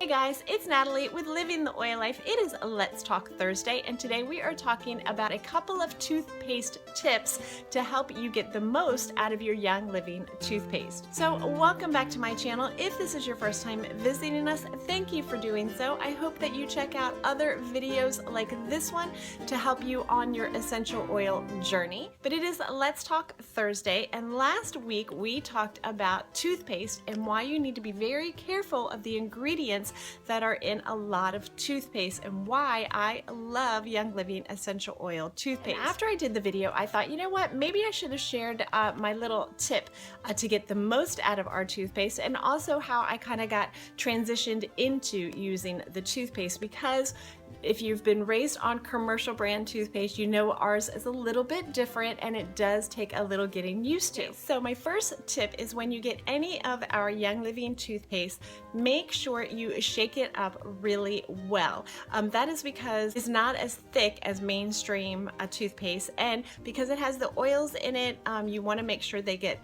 Hey guys, it's Natalie with Living the Oil Life. It is Let's Talk Thursday, and today we are talking about a couple of toothpaste tips to help you get the most out of your Young Living toothpaste. So welcome back to my channel. If this is your first time visiting us, thank you for doing so. I hope that you check out other videos like this one to help you on your essential oil journey. But it is Let's Talk Thursday, and last week we talked about toothpaste and why you need to be very careful of the ingredients that are in a lot of toothpaste and why I love Young Living essential oil toothpaste. And after I did the video, I thought, you know what, maybe I should have shared my little tip to get the most out of our toothpaste, and also how I kind of got transitioned into using the toothpaste, because if you've been raised on commercial brand toothpaste, you know ours is a little bit different and it does take a little getting used to. So my first tip is, when you get any of our Young Living toothpaste, make sure you shake it up really well. That is because it's not as thick as mainstream toothpaste, and because it has the oils in it, you want to make sure they get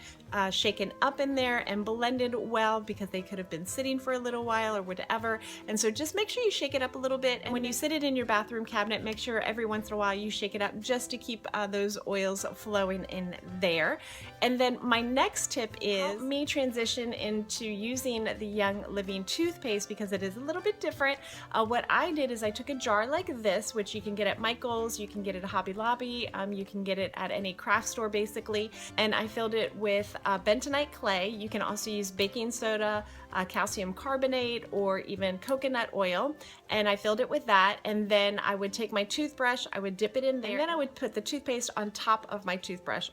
shaken up in there and blended well, because they could have been sitting for a little while or whatever. And so just make sure you shake it up a little bit, and when you sit it in your bathroom cabinet, make sure every once in a while you shake it up just to keep those oils flowing in there. And then my next tip is me transition into using the Young Living toothpaste, because it is a little bit different. What I did is I took a jar like this, which you can get at Michael's, you can get it at Hobby Lobby, you can get it at any craft store basically, and I filled it with bentonite clay. You can also use baking soda, calcium carbonate, or even coconut oil, and I filled it with that. And then I would take my toothbrush, I would dip it in there, and then I would put the toothpaste on top of my toothbrush,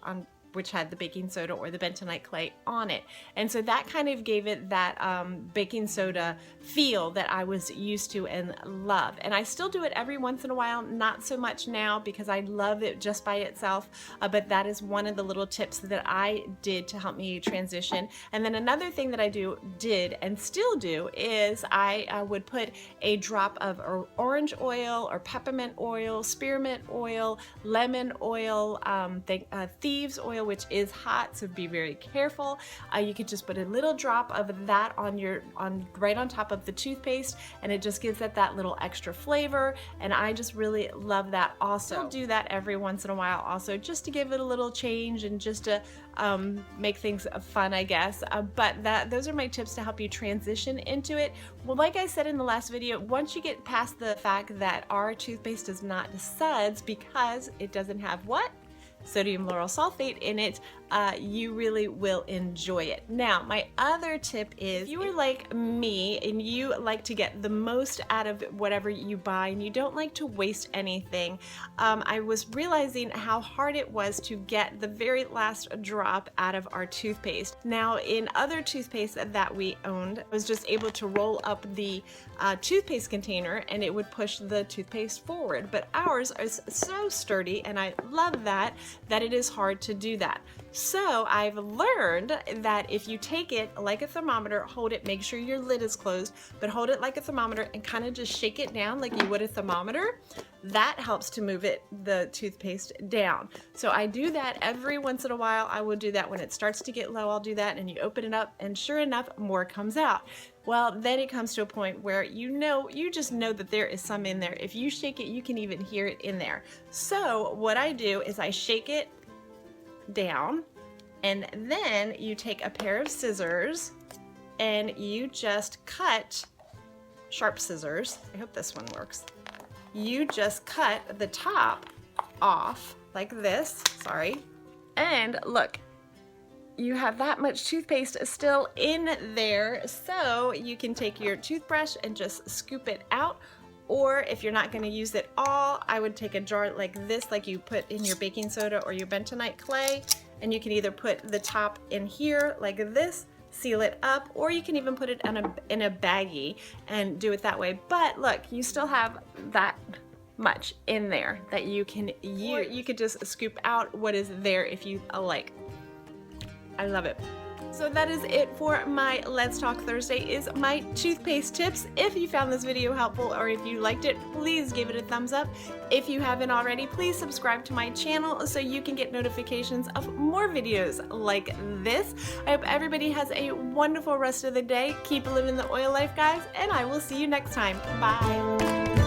which had the baking soda or the bentonite clay on it. And so that kind of gave it that baking soda feel that I was used to and love. And I still do it every once in a while, not so much now because I love it just by itself, but that is one of the little tips that I did to help me transition. And then another thing that I did and still do is I would put a drop of orange oil or peppermint oil, spearmint oil, lemon oil, thieves oil, which is hot, so be very careful. You could just put a little drop of that right on top of the toothpaste, and it just gives it that little extra flavor, and I just really love that. Also, I'll do that every once in a while also, just to give it a little change and just to make things fun, I guess. But those are my tips to help you transition into it. Well, like I said in the last video, once you get past the fact that our toothpaste is not suds because it doesn't have what? Sodium lauryl sulfate in it, you really will enjoy it. Now, my other tip is, if you are like me and you like to get the most out of whatever you buy and you don't like to waste anything, I was realizing how hard it was to get the very last drop out of our toothpaste. Now, in other toothpaste that we owned, I was just able to roll up the toothpaste container and it would push the toothpaste forward, but ours is so sturdy, and I love that it is hard to do that. So I've learned that if you take it like a thermometer, hold it, make sure your lid is closed, but hold it like a thermometer and kind of just shake it down like you would a thermometer. That helps to move the toothpaste down. So I do that every once in a while. I will do that when it starts to get low. I'll do that, and you open it up, and sure enough, more comes out. Well, then it comes to a point where you just know that there is some in there. If you shake it, you can even hear it in there. So what I do is I shake it down, and then you take a pair of scissors and you just cut, sharp scissors, I hope this one works, you just cut the top off like this, sorry, and look, you have that much toothpaste still in there, so you can take your toothbrush and just scoop it out. Or if you're not going to use it all, I would take a jar like this, like you put in your baking soda or your bentonite clay, and you can either put the top in here like this, seal it up, or you can even put it in a baggie and do it that way. But look, you still have that much in there that you can use. You could just scoop out what is there if you like. I love it. So that is it for my Let's Talk Thursday is my toothpaste tips. If you found this video helpful or if you liked it, please give it a thumbs up. If you haven't already, please subscribe to my channel so you can get notifications of more videos like this. I hope everybody has a wonderful rest of the day. Keep living the oil life, guys, and I will see you next time. Bye.